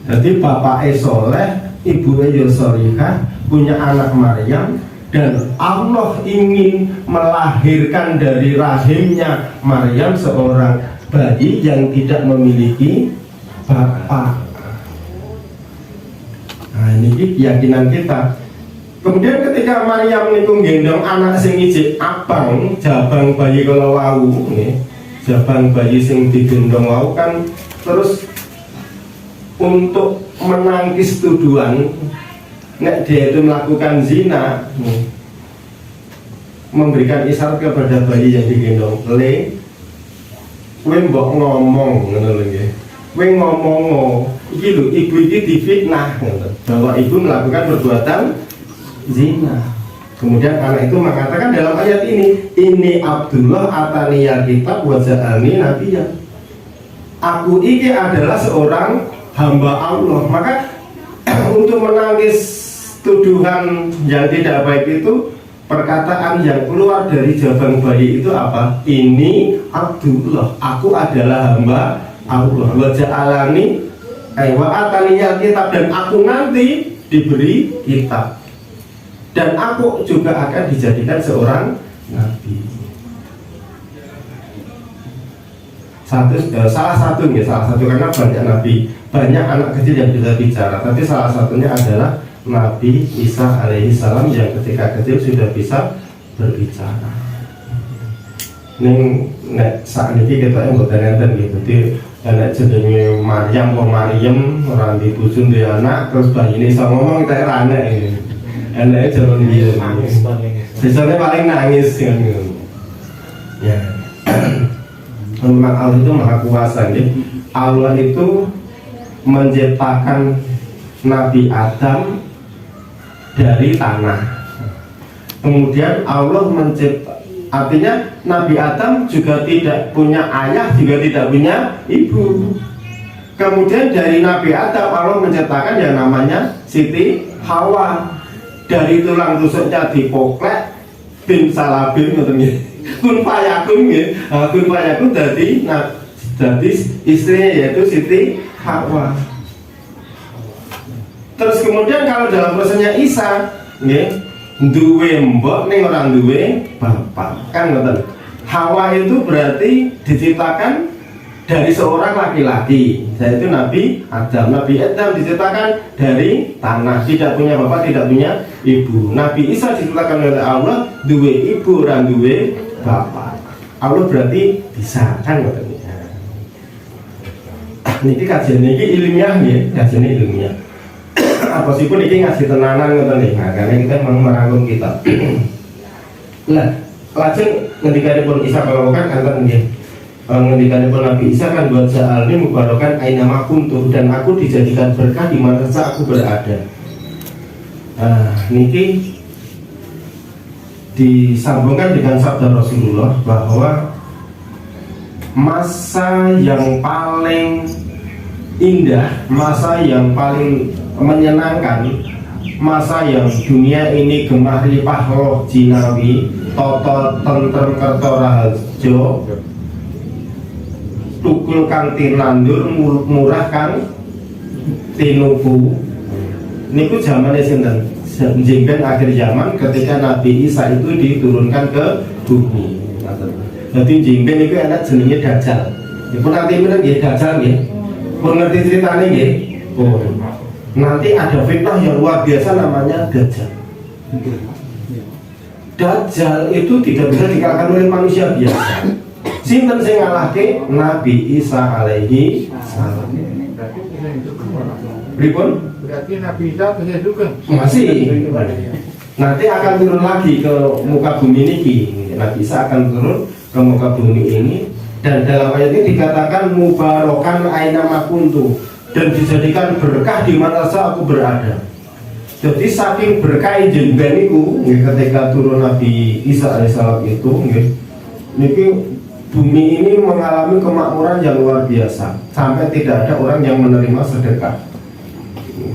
Jadi bapake soleh, ibunya ya sholihah, punya anak Maryam, dan Allah ingin melahirkan dari rahimnya Maryam seorang bayi yang tidak memiliki bapak. Nah ini keyakinan kita. Kemudian ketika Maryam niku gendong anak sing ijik abang, jabang bayi kalau wau nih, jabang bayi sing digendong wau kan, terus untuk menangkis tuduhan nek dia itu melakukan zina, memberikan isyarat kepada bayi yang digendong, kowe mbok ngomong ngono lho nggih. Kowe ngomong iki lho, ibu iki difitnah ngono, bahwa ibu melakukan perbuatan zina. Kemudian anak itu mengatakan dalam ayat ini Abdullah ataniyal kitab wa ja'alni nabiyya. Aku ini adalah seorang hamba Allah. Maka untuk menangis tuduhan yang tidak baik itu, perkataan yang keluar dari jabang bayi itu apa? Ini Abdullah, aku adalah hamba Allah. Wa ja'alani wa ataniyal kitab, dan aku nanti diberi kitab, dan aku juga akan dijadikan seorang nabi. Salah satu karena banyak nabi, banyak anak kecil yang bisa bicara, tapi salah satunya adalah Nabi Isa alaihi salam yang ketika kecil sudah bisa berbicara. Nek saat ini kita yang bertanya gitu, nek jenenge Maryam orang di dusun dia anak, terus bayi ini bisa ngomong kita rane ini. Enaknya jalan dia, biasanya paling nangis kan. Ya, memang Allah itu maha kuasa. Allah itu menciptakan Nabi Adam dari tanah. Kemudian Allah artinya Nabi Adam juga tidak punya ayah, juga tidak punya ibu. Kemudian dari Nabi Adam Allah menciptakan yang namanya Siti Hawa. Dari tulang rusuknya dipoklek bin salabin kun fayakun kun fayakun jadi istrinya yaitu Siti Hawa. Terus kemudian kalau dalam prosesnya Isa duwe mbok ning orang duwe bapak kan ngoten. Hawa itu berarti diciptakan dari seorang laki-laki, yaitu Nabi Adam. Nabi Adam diciptakan dari tanah, tidak punya bapak, tidak punya ibu. Nabi Isa diciptakan oleh Allah, duwe ibu, orang duwe bapak. Allah berarti bisa kan? niki kajian niki ilmiah ya, kajian ilmiah. Apa sih pun niki ngasih tenanan ngoten nih, nah, karena kita merangkum kita. Nah, lajeng ngendikanipun Isa kalawakan kanten nggih. Ngendikanipun Nabi Isa kan buat ja'alni mubarakan aina ma kuntu, dan aku dijadikan berkah di mana saja aku berada. Nah, niki disambungkan dengan sabda Rasulullah bahwa masa yang paling indah, masa yang paling menyenangkan, masa yang dunia ini gemah lipah roh jinawi, toto tentrem kerto rahajo, tukul kang tinandur, murah kang tinuku. Niku zamannya sinten? Jengben akhir zaman ketika Nabi Isa itu diturunkan ke bumi. Jadi jengben itu anak jenenge Dajjal. Ibu nanti bener nggih Dajjal nggih. Pun ngerti ceritanya nggih. Oh. Nanti ada fitnah yang luar biasa namanya Dajjal. Dajjal itu tidak bisa dikalahkan oleh manusia biasa. Sinten sing ngalahke? Nabi Isa alaihi salam. Pripun? Berarti Nabi Isa bisa juga. Masih. Nanti akan turun lagi ke muka bumi ini. Nabi Isa akan turun ke muka bumi ini, dan dalam ayat ini dikatakan mubarokan aina makuntu, dan dijadikan berkah di mana saja aku berada. Jadi saking berkah jengben itu ketika turun Nabi Isa alaihissalam itu niki bumi ini mengalami kemakmuran yang luar biasa, sampai tidak ada orang yang menerima sedekah.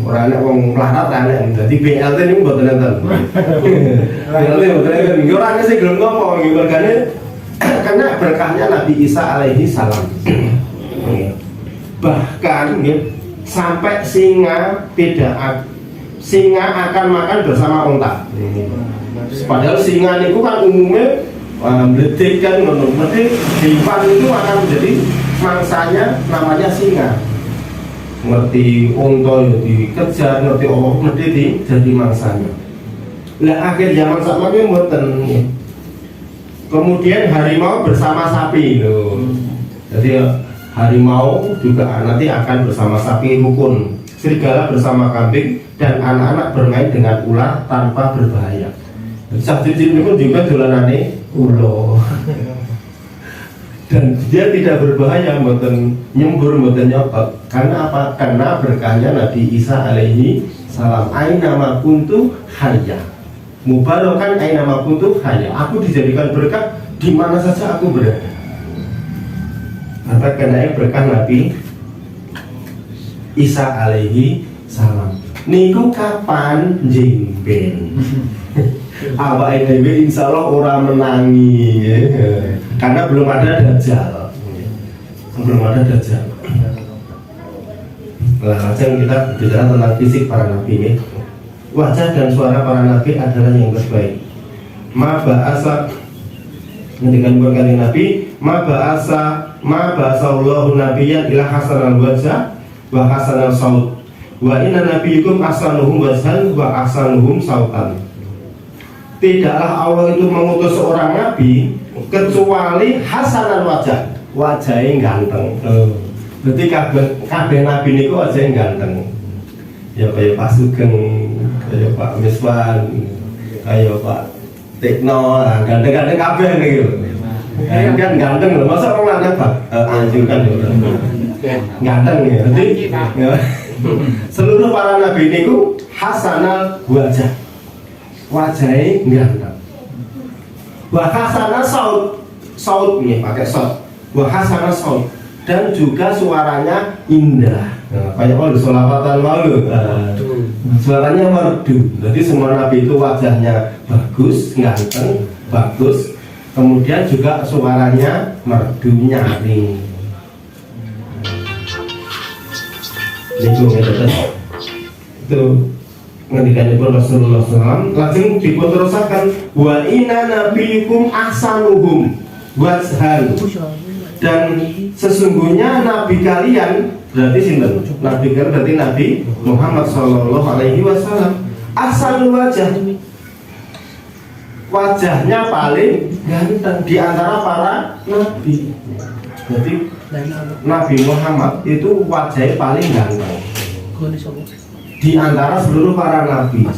Orang anak wong melarat anak, jadi BLT ini buat nonton. BLT buat nonton. Orangnya sih belum ngomong, karena berkahnya Nabi Isa alaihi salam. Bahkan sampai singa akan makan bersama unta. Padahal singa itu kan umumnya meledik kan, meledik hewan itu akan menjadi mangsanya namanya singa. Ngerti unta ya dikejar, ngerti Allah meledik jadi mangsanya. Nah akhir zaman sama ini mboten. Kemudian harimau bersama sapi loh. Jadi harimau juga nanti akan bersama sapi rukun, serigala bersama kambing, dan anak-anak bermain dengan ular tanpa berbahaya. Sajid pun juga dolanane ulo. Dan dia tidak berbahaya, mboten nyembur, mboten nyotot. Karena apa? Karena berkahnya Nabi Isa alaihi salam. Aina ma kuntu hayya. Mubarakan aina ma kuntu hayya. Aku dijadikan berkah di mana saja aku berada. Apa karena berkah Nabi Isa alaihi salam. Niku kapan jengben? Awak dhewe insyaallah ora menangi ya. Karena belum ada Dajjal. Belum ada Dajjal. Nah, langsung kita bicara tentang fisik para nabi ini. Wajah dan suara para nabi adalah yang terbaik. Ma ba'asa ngendikan kali Nabi, ma ba'asa Allahu nabiyyan ila hasanal wajah wa hasanal saut. Wa inna nabiyukum ahsanuhum wajhan wa ahsanuhum sautan. Tidaklah Allah itu mengutus seorang nabi kecuali hasanal wajah, wajahnya ganteng. Berarti kabeh nabi niku wajahnya ganteng. Ya kayak Pak Sugeng, kayak Pak Miswan, kayak Pak Tekno, ganteng-ganteng kabeh niku. Kan ganteng loh, masa orang lanang Pak anjur kan ganteng ya. Berarti seluruh para nabi niku hasanal wajah, wajahnya ganteng. Wahasana saut nih pakai saut. Wahasana saut, dan juga suaranya indah. Nah, kayak kalau sholawatan malu, suaranya merdu. Jadi semua nabi itu wajahnya bagus, ganteng, bagus. Kemudian juga suaranya merdu, nyaring. Itu ngendikanipun Rasulullah SAW langsung diputerusakan wa inna nabiyukum ahsanuhum wajhan, dan sesungguhnya nabi kalian berarti sinten? Nabi kalian berarti Nabi Muhammad sallallahu alaihi wasallam ahsanul wajah, wajahnya paling ganteng di antara para nabi. Jadi Nabi Muhammad itu wajahnya paling ganteng di antara seluruh para nabi.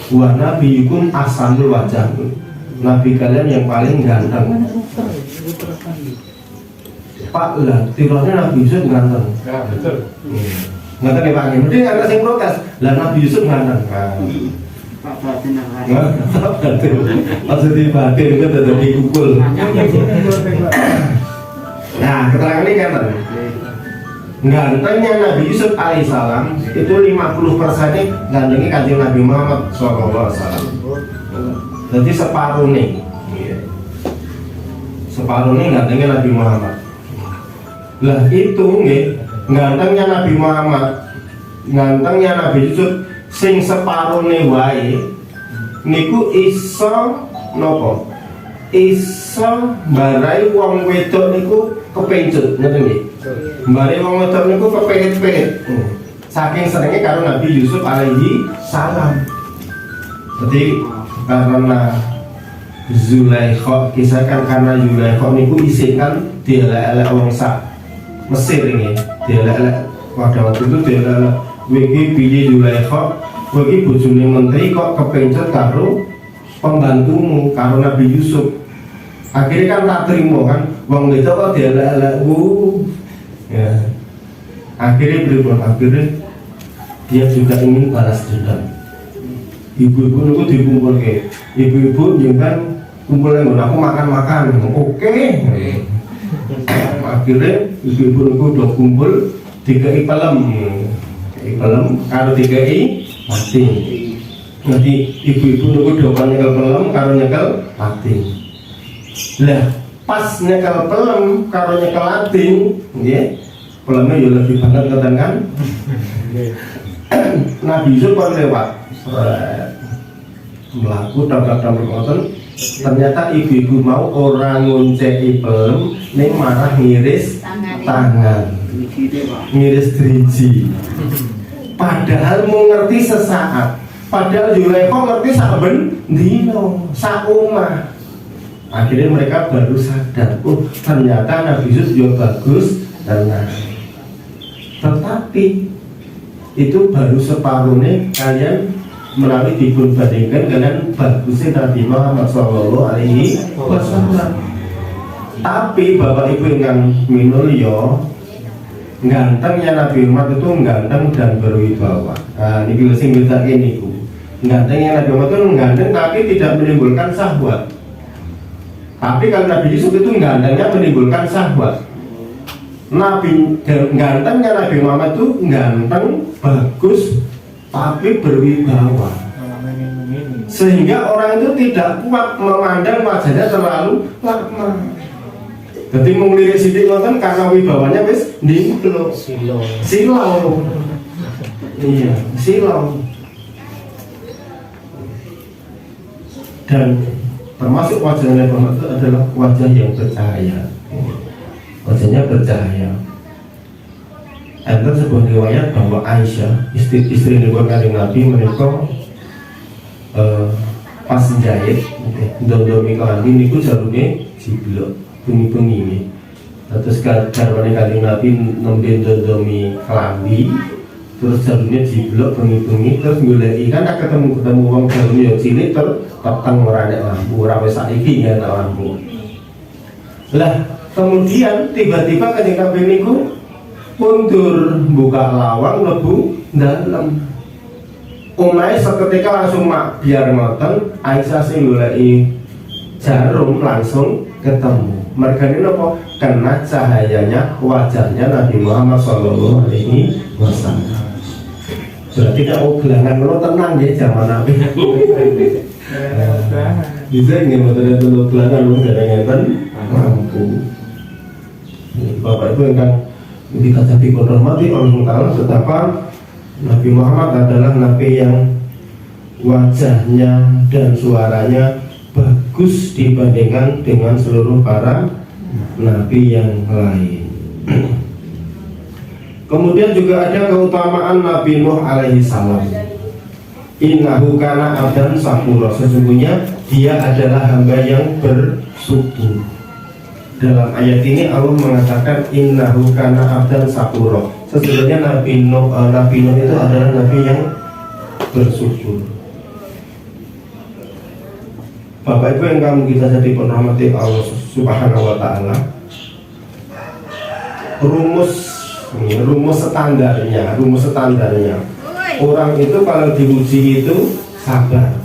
Wa nabiyukum ahsanul wajah. Nabi kalian yang paling ganteng. Pak lah, tirone Nabi Yusuf ganteng. Ya, betul. Ganteng ya Pak. Mending ada yang protes. Lah Nabi Yusuf ganteng. Pak batin yang lain. Batin. Maksudnya batin itu tetap dikukul. Nah, keterangan ini kan gantengnya Nabi Yusuf alaihissalam itu 50% gantengnya kanjeng Nabi Muhammad SAW. Jadi separuh nih gantengnya Nabi Muhammad. Lah itu nih gantengnya Nabi Muhammad, gantengnya Nabi Yusuf sing separuh nih wae niku iso nopo? Iso barai wong wedok niku kepencut, ngerti nggih? Barai wong wedok niku kepehit-pehit. Saking senengnya karo Nabi Yusuf alaihi salam. Jadi karena Zulaikha, kisahkan karena Zulaikha niku isikan dielek-elek wong sak Mesir ini, dielek-elek pada waktu itu dielek-elek wiki piye Zulaikha, wiki bojone menteri kok kepencut karo pembantumu, karo Nabi Yusuf. Akhirnya kan tak terima kan, wong itu kok dielek-elek ya. Akhirnya dia juga ingin balas dendam. Ibu-ibu itu dikumpul ke, ibu-ibu juga kumpulnya aku makan-makan, oke. Akhirnya ibu-ibu itu udah kumpul dikai pelem, kalau dikai mati. Nanti ibu-ibu itu udah nyekel pelem, kalau nyekel mati. Lah pas nyekel pelem, kalau nyekel mati, ya pelemnya ya lebih banget kan? Nabi Yusuf kan lewat. Melaku tabrak-tabrak ngoten, ternyata ibu-ibu mau orang ngonceki pelem ning marah ngiris tangan, ngiris driji. Padahal mau ngerti sesaat, padahal Zulaikha ngerti saben dino, sak omah. Akhirnya mereka baru sadar, oh ternyata Nabi Yusuf juga bagus tenang. Tetapi itu baru separuhnya kalian melalui dipun bandingkan dengan bagusnya Nabi Muhammad SAW. Tapi Bapak Ibu yang minulio, gantengnya Nabi Muhammad itu ganteng dan berwibawa. Nah, ini sing beda ini bu. Gantengnya Nabi Muhammad itu ganteng tapi tidak menimbulkan syahwat. Tapi kalau Nabi Yusuf itu gantengnya menimbulkan syahwat. Gantengnya Nabi Muhammad itu ganteng, bagus, tapi berwibawa, sehingga orang itu tidak kuat memandang wajahnya terlalu lama. Jadi menglirik sidik nonton karena wibawanya wis dimplo silau. Iya, silau. Dan termasuk wajahnya Nabi Muhammad itu adalah wajah yang bercahaya. Wajahnya bercahaya. Ada sebuah riwayat bahwa Aisyah, istri Nabi menikah pas jahit, domi kelambi niku jarumnya jiblok, bunyi-bunyi ini. Terus jarumnya kanjeng Nabi nembe domi kelambi, terus jarumnya jiblok, bunyi-bunyi, terus ngulai kan ketemu orang jarumnya yang cilik terus petang meranek lampu, rawe saiki ya lampu. Lah kemudian tiba-tiba kanjeng Nabi niku mundur buka lawang lebu dalam umai seketika langsung mak biar ngoten Aisyah sing goleki jarum langsung ketemu. Mereka ini apa? Kena cahayanya wajahnya Nabi Muhammad SAW. Berarti tidak gelangan lo tenang ya zaman Nabi. Bisa nggak motornya tuh gelangan lo kadang-kadang mampu. Bapak Ibu yang kan kita jadi hormati Allah Ta'ala, betapa Nabi Muhammad adalah Nabi yang wajahnya dan suaranya bagus dibandingkan dengan seluruh para Nabi yang lain. Kemudian juga ada keutamaan Nabi Nuh alaihi salam. Innahu kana abdan syakura, sesungguhnya dia adalah hamba yang syukur. Dalam ayat ini Allah mengatakan innahu kana abdan syakura. Sesungguhnya Nabi Nuh itu adalah nabi yang bersyukur. Bapak Ibu yang kamu kita jadi penghormati Allah Subhanahu wa taala. Rumus standarnya orang itu kalau diuji itu sabar.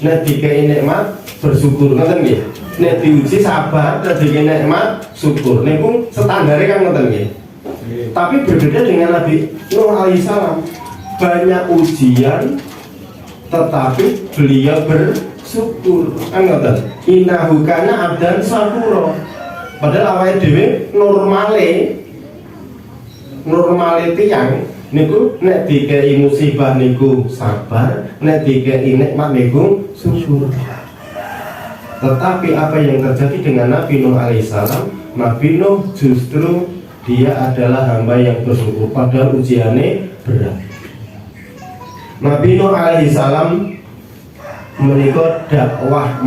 Nek dikei nikmat bersyukur, ngoten nggih. Nek diuji sabar, nek dikei nikmat syukur. Niku standare kan ngoten nggih. Tapi berbeda dengan Nabi Nuh alaihissalam. Banyak ujian tetapi beliau bersyukur. Kan ngoten. Innahu kana abdan syakura. Padahal awake dhewe normale tiyang niku nek dikei musibah niku sabar, nek dikei nikmat niku syukur. Tetapi apa yang terjadi dengan Nabi Nuh alaihissalam? Nabi Nuh justru dia adalah hamba yang bersyukur padahal ujiannya berat. Nabi Nuh alaihissalam menikah dakwah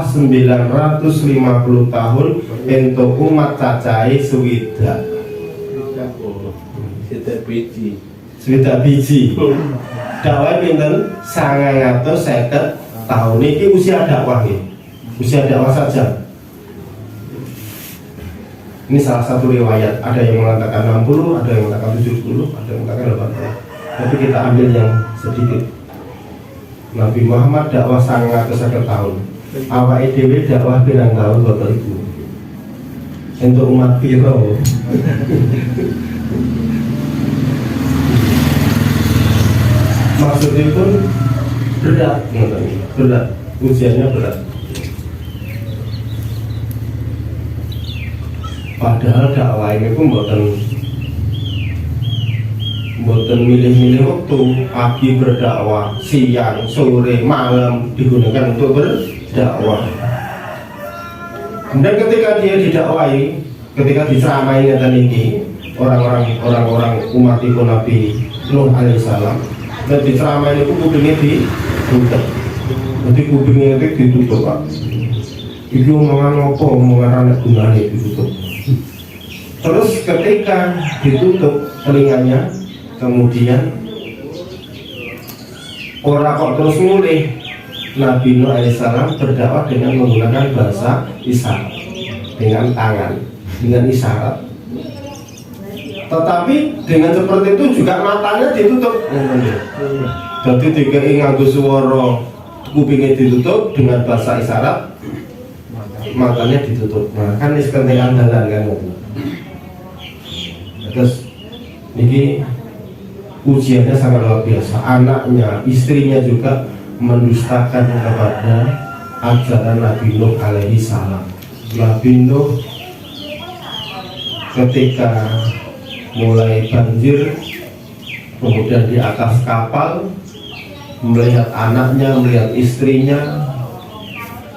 950 tahun untuk umat cacai swidak biji. Dakwah pinten 950 tahun. Ini usia dakwah saja. Ini salah satu riwayat. Ada yang mengatakan 60, ada yang mengatakan 70, ada yang mengatakan 80. Tapi kita ambil yang sedikit. Nabi Muhammad dakwah 950 tahun. Awake dhewe dakwah pirang tahun Bapak Ibu? Untuk umat piro? Maksudnya pun berat, ujiannya berat. Padahal dakwah ini pun buatan milih-milih waktu, pagi berdakwah, siang, sore, malam digunakan untuk berdakwah. Dan ketika dia didakwahi, ketika diceramai ini orang-orang umat itu Nabi Nuh alaihissalam, dan diceramai itu kupingnya ditutup. Nanti kupingnya itu ditutup Pak. Itu omongan anak gunanya ditutup. Terus ketika ditutup telinganya, kemudian orang kok terus mulai. Nabi Nuh alaihissalam berdakwah dengan menggunakan bahasa isyarat, dengan tangan, dengan isyarat. Tetapi dengan seperti itu juga matanya ditutup. Jadi dikei nganggo swara kupingnya ditutup, dengan bahasa isyarat matanya ditutup. Nah, kan wis kentekan dalan kan. Terus ini ujiannya sangat luar biasa. Anaknya, istrinya juga mendustakan kepada ajaran Nabi Nuh alaihi salam. Nabi Nuh ketika mulai banjir, kemudian di atas kapal melihat anaknya, melihat istrinya,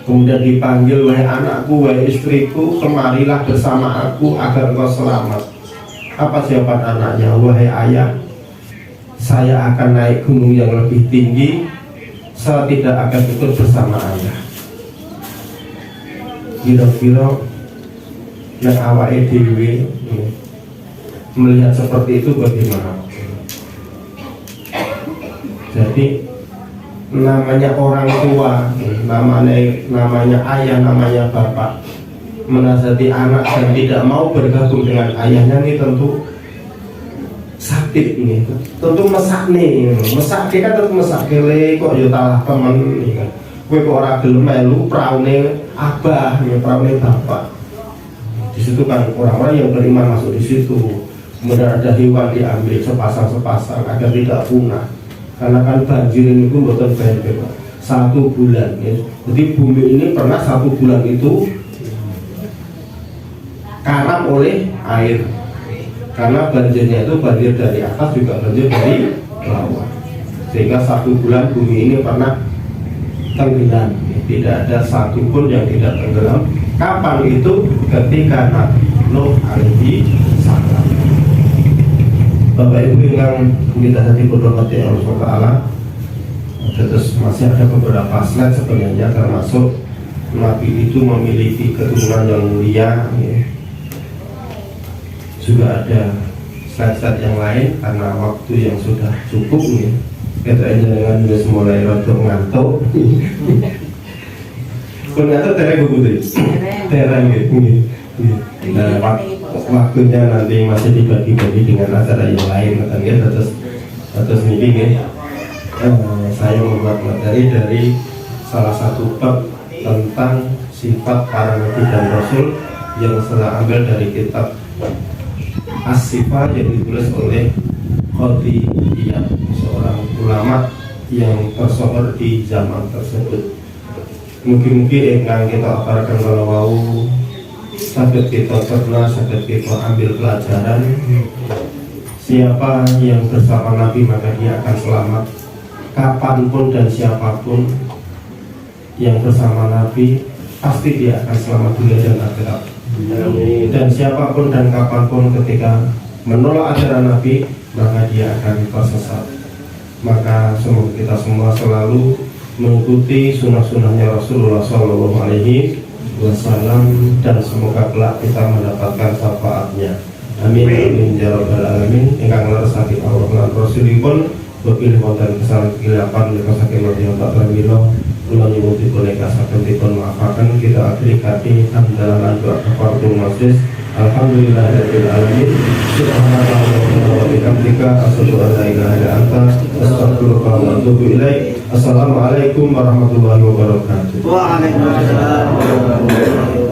kemudian dipanggil, wahai anakku, wahai istriku, kemarilah bersama aku agar kau selamat. Apa jawaban anaknya? Wahai ayah, saya akan naik gunung yang lebih tinggi, saya tidak akan ikut bersama ayah. Kira-kira yang awake dhewe melihat seperti itu bagaimana? Jadi namanya orang tua, namanya ayah, namanya bapak, menasihati anak dan tidak mau bergabung dengan ayahnya, ini tentu sakit ini, tentu mesakne kan tentu mesakne kok yo talah temen iki kan. Kowe kok ora gelem melu praune abah, ya praune bapak. Di situ kan orang-orang yang beriman masuk di situ. Kemudian ada hewan diambil sepasang-sepasang agar tidak punah. Karena kan banjir ini pun bukan banjir 1 bulan ya. Jadi bumi ini pernah 1 bulan itu karam oleh air. Karena banjirnya itu banjir dari atas juga banjir dari bawah, sehingga 1 bulan bumi ini pernah tenggelam. Tidak ada satupun yang tidak tenggelam. Kapan itu? Ketika Nabi Nuh alaihi salam. Bapak Ibu yang kita tadi berdoa Allah SWT. Terus masih ada beberapa slide sebenarnya, termasuk Nabi itu memiliki keturunan yang mulia ya. Juga ada slide-slide yang lain karena waktu yang sudah cukup ya. Kita dengan wis mulai rada ngantuk. Ternyata tereng putri. Tereng gitu. Nah, waktunya nanti masih dibagi-bagi dengan acara yang lain kan ya, atas meeting ya. Saya membuat materi dari salah satu bab tentang sifat para nabi dan rasul yang saya ambil dari kitab As-Sifat yang ditulis oleh Qadiyah, seorang ulama yang tersohor di zaman tersebut. Mungkin-mungkin yang kita aparkan kalau mau sakit kita pernah, sakit kita ambil pelajaran. Siapa yang bersama Nabi maka dia akan selamat. Kapanpun dan siapapun yang bersama Nabi pasti dia akan selamat dunia dan akhirat. Dan siapapun dan kapanpun ketika menolak ajaran Nabi maka dia akan tersesat. Maka semoga kita semua selalu mengikuti sunnah-sunnahnya Rasulullah SAW dan semoga kelak kita mendapatkan syafaatnya. Amin amin ya rabbal alamin. Ingkang leresake Allah lan Rasulipun Wakil wonten kesalahan kegilapan Lekasake lodi otak termilo Kula nyuwun dipun ekasaken dipun maafaken. Kita akhiri kati hamdalah doa kafaratul majlis. Alhamdulillahirabbil alamin. Subhanallah wa bihamdika asyhadu an la ilaha illa anta astaghfiruka wa atubu ilaik. Assalamualaikum warahmatullahi wabarakatuh. Waalaikumsalam warahmatullahi wabarakatuh.